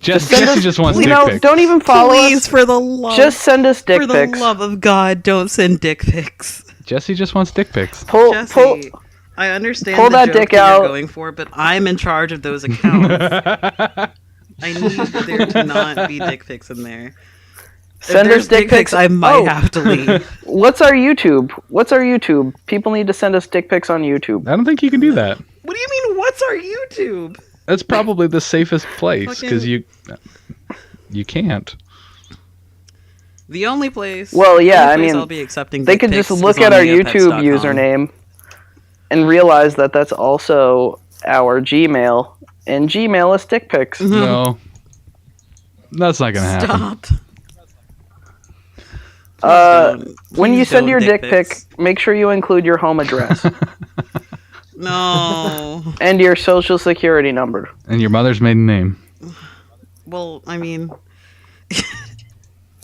Jesse just wants You dick know, pics. don't even follow Please, us. for the love. Just send us dick for the pics. love of God, don't send dick pics. Jesse just wants dick pics. Jesse, I understand pull the that joke dick that out. you're going for, but I'm in charge of those accounts. I need there to not be dick pics in there. Send if us dick pics. I might have to leave. What's our YouTube? People need to send us dick pics on YouTube. I don't think you can do that. What do you mean? What's our YouTube? That's probably the safest place because Fucking- you can't. The only place. Well, yeah, only place I mean, I'll be accepting They dick could just pics look is at on our YouTube neopets.com. username and realize that that's also our Gmail, and Gmail is dick pics. No. That's not gonna happen. Stop. When you Please send don't your dick pics. pic, make sure you include your home address No. and your social security number. And your mother's maiden name. Well, I mean,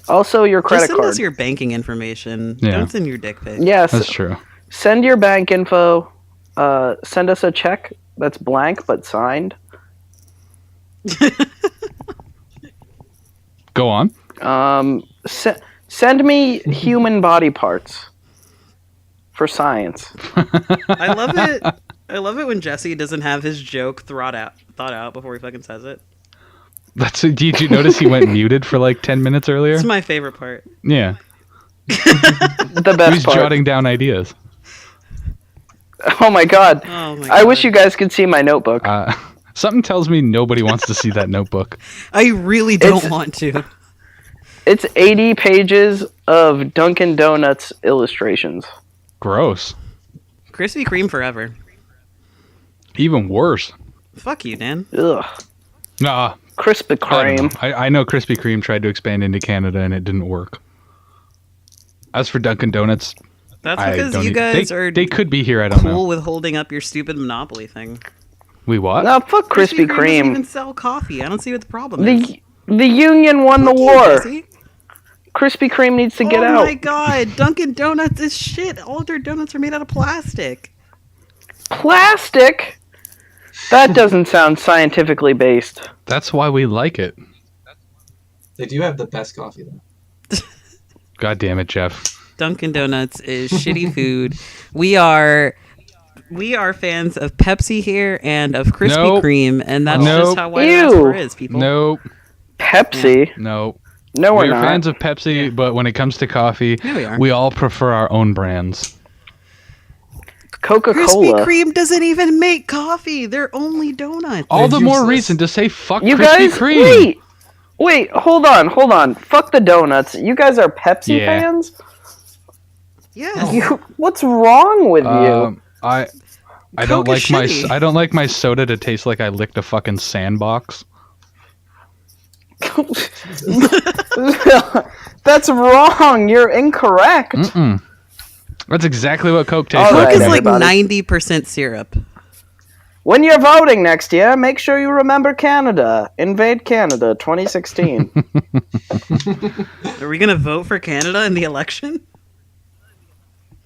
Also, your just credit send card. us your banking information. Yeah. Don't send your dick pic. Yes, That's true. send your bank info. Send us a check that's blank but signed. Go on. Send me human body parts for science. I love it. I love it when Jesse doesn't have his joke thought out before he fucking says it. Did you notice he went muted for like 10 minutes earlier? It's my favorite part. Yeah. The best He's part. jotting down ideas. Oh my god. Oh my god. I wish you guys could see my notebook. Something tells me nobody wants to see that notebook. I really don't It's- want to. It's 80 pages of Dunkin' Donuts illustrations. Gross. Krispy Kreme forever. Even worse. Fuck you, Dan. Ugh. Nah. Krispy I don't Kreme. know. I know Krispy Kreme tried to expand into Canada and it didn't work. As for Dunkin' Donuts, That's I because don't you e- guys they, are they could be here. I don't cool know. with holding up your stupid monopoly thing. We what? No, fuck Krispy doesn't Kreme. even sell coffee. I don't see what the problem is. The Union won the Fuck you, war. Jesse. Krispy Kreme needs to get oh out. my god, Dunkin' Donuts is shit. All their donuts are made out of plastic. Plastic? That doesn't sound scientifically based. That's why we like it. They do have the best coffee though. God damn it, Jeff. Dunkin' Donuts is shitty food. We are fans of Pepsi here and of Krispy Nope. Kreme, and that's Nope. just how White Ass Ew. Four is, people. Nope. Pepsi? No. No, we're We're not. fans of Pepsi, but when it comes to coffee, Yeah, we are. all prefer our own brands. Krispy Coca-Cola. Kreme doesn't even make coffee. They're only donuts. All the more useless. reason to say fuck You Krispy guys, Kreme. wait, hold on. Fuck the donuts. You guys are Pepsi Yeah. fans? Yes. What's wrong with you? I don't Coke like is shitty. I don't like my soda to taste like I licked a fucking sandbox. That's wrong. You're incorrect. Mm-mm. That's exactly what Coke tastes All like. Coke right, is like everybody. 90% syrup. When you're voting next year, make sure you remember Canada. Invade Canada 2016. Are we gonna vote for Canada in the election?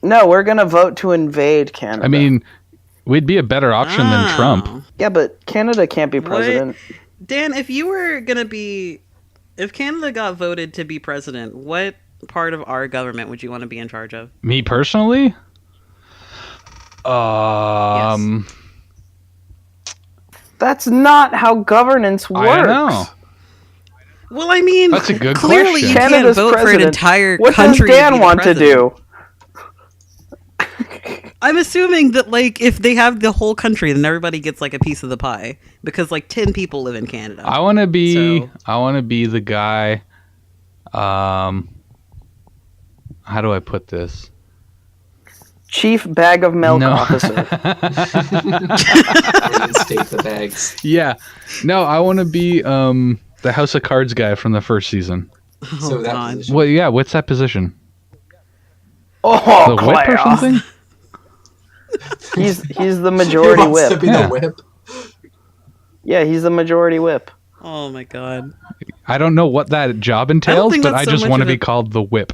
No, we're going to vote to invade Canada. I mean, we'd be a better option than Trump. Oh. yeah, but Canada can't be What? president. Dan, if you were gonna be, if Canada got voted to be president, what part of our government would you want to be in charge of? Me personally? That's not how governance works. I don't know. Well, I mean, That's a good clearly question. you can't Canada's vote for an president. entire What does country. Dan to be the want to president. do? I'm assuming that, like, if they have the whole country, then everybody gets like a piece of the pie because like 10 people live in Canada. I want to be So- the guy how do I put this? Chief bag of milk No. officer. Reinstate the bags. Yeah. No, I want to be the House of Cards guy from the first season. So that God. position. Well, yeah. What's that position? Oh, The whip or Claire. something? He's the He majority wants to whip. be Yeah. the whip. Yeah, he's the majority whip. Oh my god. I don't know what that job entails, think but that's I so just much want to of be it. called the whip.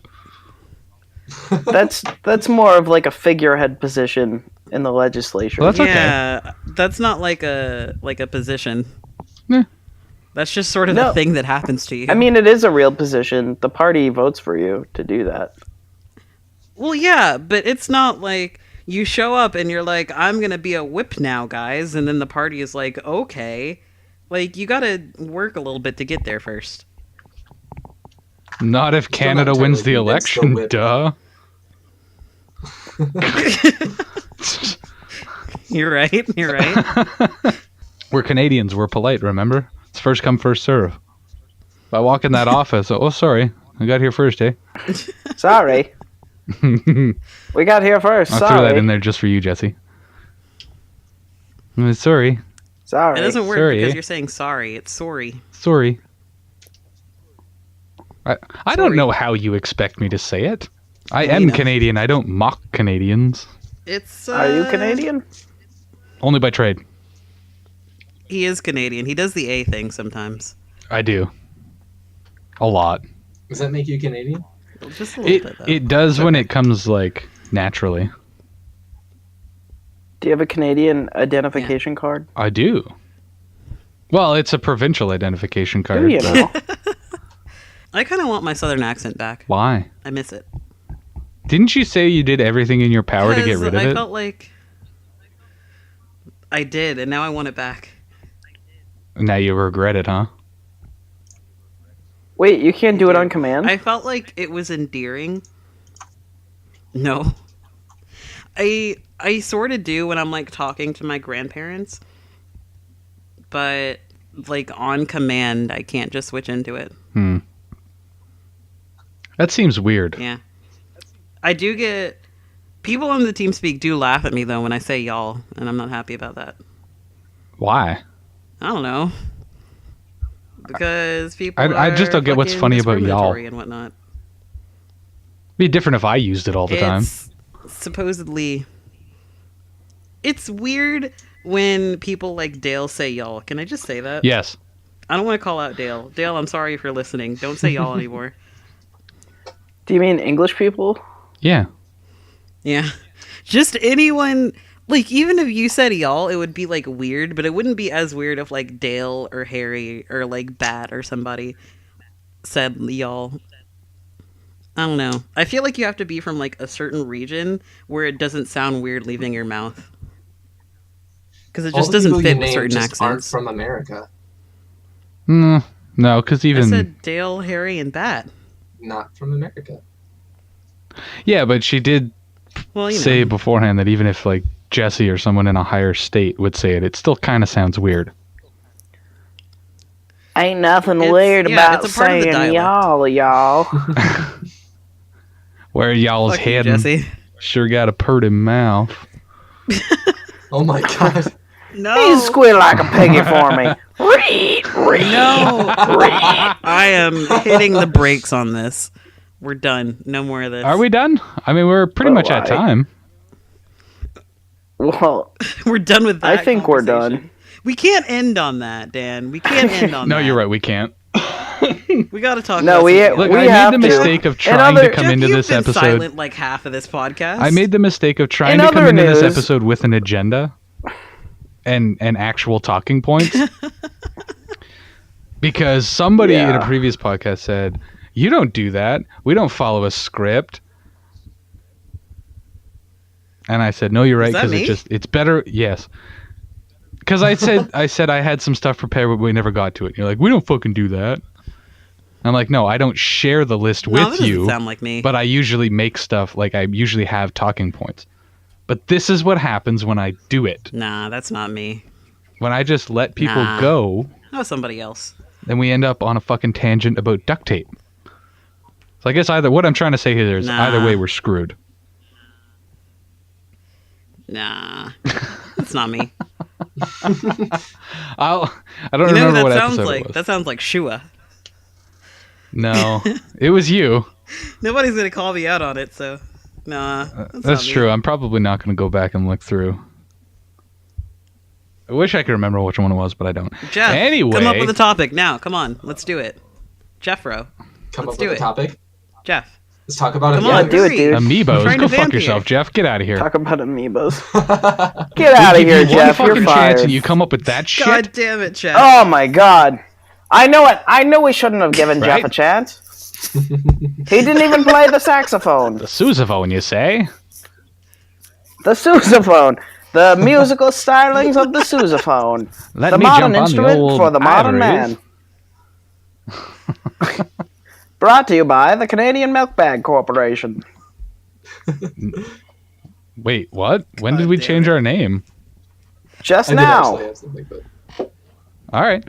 That's more of like a figurehead position in the legislature. Well, that's okay. Yeah, that's not like a position. Yeah. That's just sort of No. a thing that happens to you. I mean, it is a real position. The party votes for you to do that. well, yeah, but it's not like you show up and you're like, I'm gonna be a whip now, guys, and then the party is like, okay. Like, you gotta work a little bit to get there first. Not if Still Canada not wins the technically against the election, whip. duh. You're right. You're right. We're Canadians. We're polite, remember? It's first come, first serve. If I walk in that office, oh, sorry. I got here first, eh? Sorry. We got here first. I threw that in Sorry. there just for you, Jesse. Sorry. Sorry. It doesn't work Sorry. because you're saying sorry. It's sorry. Sorry. I don't Sorry. know how you expect me to say it. I You am know. Canadian. I don't mock Canadians. It's. Are you Canadian? Only by trade. He is Canadian. He does the A thing sometimes. I do. A lot. Does that make you Canadian? Just a little bit, though. It does when it comes, like, naturally. Do you have a Canadian identification card? I do. Well, it's a provincial identification card. Do you but know? I kind of want my southern accent back. Why? I miss it. Didn't you say you did everything in your power to get Because rid of I it? felt like I did, and now I want it back. Now you regret it, huh? Wait, you can't do it on command? I felt like it was endearing. No. I sort of do when I'm like talking to my grandparents, but like on command I can't just switch into it. That seems weird. Yeah. I do get people on the TeamSpeak do laugh at me though when I say y'all, and I'm not happy about that. Why? I don't know. Because people I just don't get what's fucking funny about y'all. discriminatory and whatnot. Be different if I used it all the time. It's supposedly it's weird when people like Dale say y'all. Can I just say that? Yes. I don't want to call out Dale. Dale, I'm sorry if you're listening. Don't say y'all anymore. Do you mean English people? Yeah. Yeah. Just anyone, like, even if you said y'all, it would be, like, weird, but it wouldn't be as weird if, like, Dale or Harry or, like, Bat or somebody said y'all. I don't know. I feel like you have to be from, like, a certain region where it doesn't sound weird leaving your mouth. Because it All just the doesn't people you fit with named certain just aren't accents. from America, No, because I even said Dale, Harry, and Bat. not from America. yeah, but she did Well, you know. say beforehand that even if like Jesse or someone in a higher state would say it, it still kind of sounds weird. Ain't nothing It's- weird yeah, about it's a part of the saying dialect. y'all. Where y'all's Fuck you, heading? Jesse. Sure got a purty mouth. Oh my god. No. Please squeal like a piggy for me. Read, read, No. read. I am hitting the brakes on this. We're done. No more of this. Are we done? I mean, we're pretty Oh, much at I- time. Well, We're done with that. I think we're conversation. done. We can't end on that, Dan. We can't end on No, that. you're right. We can't. We got to talk No, about we- something Look, else. I have made the to. mistake of In trying other- to come Jeff, into you've this been episode. silent like half of this podcast. I made the mistake of trying In to come other into this news- episode with an agenda and actual talking points. Because somebody in a Yeah. previous podcast said, "You don't do that. We don't follow a script." And I said, "No, you're right, that because me? it's better." Yes. Because I said I had some stuff prepared, but we never got to it. And you're like, "We don't fucking do that." I'm like, "No, I don't share the list No, that with doesn't you, sound like me. but I usually make stuff, like I usually have talking points. But this is what happens when I do it. Nah, that's not me. When I just let people Nah. go, That was somebody else. then we end up on a fucking tangent about duct tape. So I guess what I'm trying to say here is Nah. either way we're screwed. Nah, that's not me. I don't You know who remember that what sounds episode like? it was. That sounds like Shua. No, it was you. Nobody's gonna call me out on it, so nah. That's true. I'm probably not going to go back and look through. I wish I could remember which one it was, but I don't. Jeff, Anyway, come up with a topic now. Come on, let's do it. Jeffro, Come let's up do with it. a topic. Jeff, Let's talk about come it. on, do it, hurry. dude. Amiibos. trying Go to fuck vamp yourself, here. Jeff. Get out of here. Talk about amiibos. Get out of Give here, you Jeff. one You're fucking chance fired. and you come up with that shit. God damn it, Jeff. Oh my god. I know it. I knew we shouldn't have given Right? Jeff a chance. He didn't even play the saxophone. The sousaphone, you say? The sousaphone. The musical stylings of the sousaphone. Let The me modern jump on the instrument old for the modern ivories. man. Brought to you by the Canadian Milk Bag Corporation. Wait, what? When did God we damn change it. our name? Just I did now. actually have something, but All right.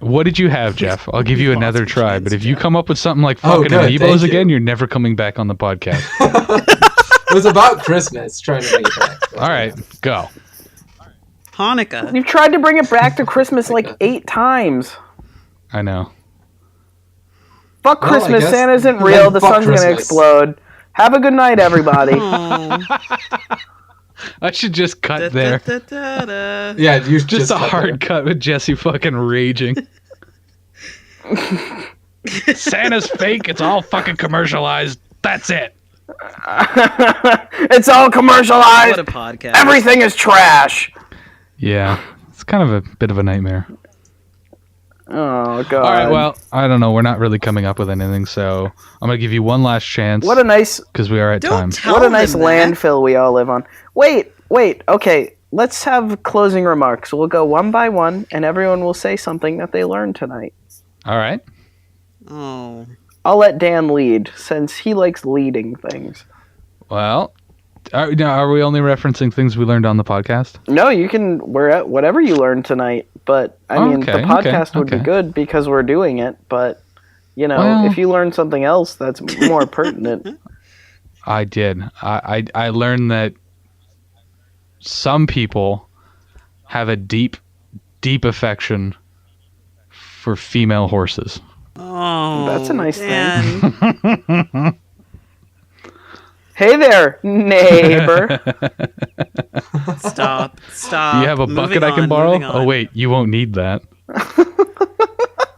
What did you have, Jeff? I'll give you We've another lost a try, chance, but if you Jeff. come up with something like Oh, fucking good, Amiibos thank you. again, you're never coming back on the podcast. it was about Christmas. Trying to bring it back. That's All right, go. Hanukkah. You've tried to bring it back to Christmas like 8 times. I know. Fuck Well, I Christmas. guess- Santa isn't then real. The fuck sun's gonna Christmas. explode. Have a good night, everybody. Oh. I should just cut there. Da-da-da-da-da. Yeah, you Just a cut hard cut with Jesse fucking raging. Santa's fake. It's all fucking commercialized. That's it. It's all commercialized. What a podcast. Everything is trash. Yeah, it's kind of a bit of a nightmare. Oh god. All right, well, I don't know. We're not really coming up with anything, so I'm gonna give you one last chance what a nice because we are at Don't time. tell what a nice them that. landfill we all live on. Wait. Okay, let's have closing remarks. We'll go one by one, and everyone will say something that they learned tonight. All right. Oh. I'll let Dan lead since he likes leading things. Well, are we only referencing things we learned on the podcast? No, you can. We're at whatever you learned tonight, but I mean, the Okay, podcast would be okay. good because we're doing it. But you know, Well- if you learn something else that's more pertinent, I did. I learned that some people have a deep affection for female horses. Oh. That's a nice thing. Dan. hey there, neighbor. Stop. You have a bucket I can borrow? Oh wait, you won't need that.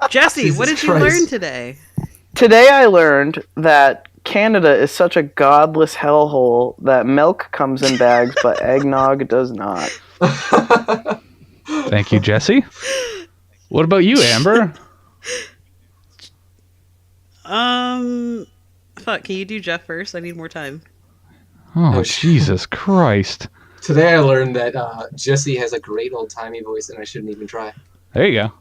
Jesse, Jesus what did you Christ. learn today? Today I learned that Canada is such a godless hellhole that milk comes in bags, but eggnog does not. Thank you, Jesse. What about you, Amber? Fuck, can you do Jeff first? I need more time. Oh, Jesus Christ. Today I learned that Jesse has a great old-timey voice and I shouldn't even try. There you go.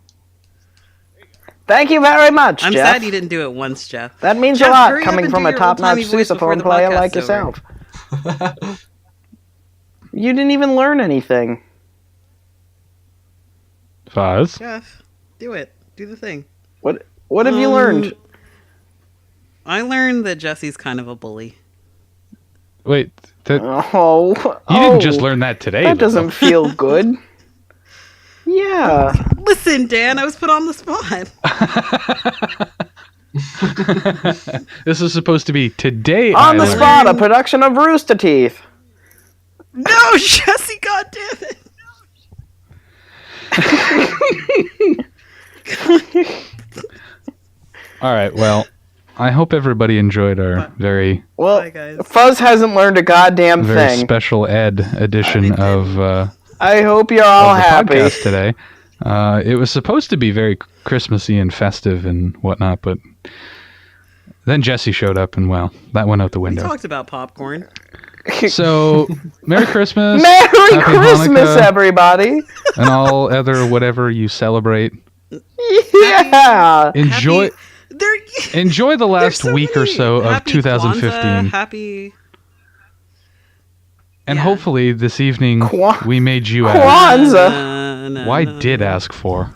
Thank you very much, I'm Jeff. sad you didn't do it once, Jeff. That means Jeff, a lot hurry up coming and from do a your top-notch old-timey voice before sousaphone the player podcast's like over. yourself. You didn't even learn anything. Fuzz. Jeff, do it. Do the thing. What have you learned? I learned that Jesse's kind of a bully. Wait, you Oh, didn't just learn that today. That though. doesn't feel good. Yeah. Listen, Dan, I was put on the spot. This is supposed to be today. On the I learned- spot, a production of Rooster Teeth. No, Jesse, God damn it. All right. Well, I hope everybody enjoyed our very Well, Bye, guys. Fuzz hasn't learned a goddamn very thing. special ed edition of I hope you're all the happy. podcast today. It was supposed to be very Christmassy and festive and whatnot, but then Jesse showed up, and well, that went out the We window. talked about popcorn. So, Merry Christmas, Merry Happy Christmas, Hanukkah, everybody! and all other whatever you celebrate. Yeah. Enjoy There, enjoy the there's last so week or many. so of Happy 2015, Kwanzaa, happy. and yeah. hopefully this evening Kwa- we made you ask. Kwanzaa. Why did ask for?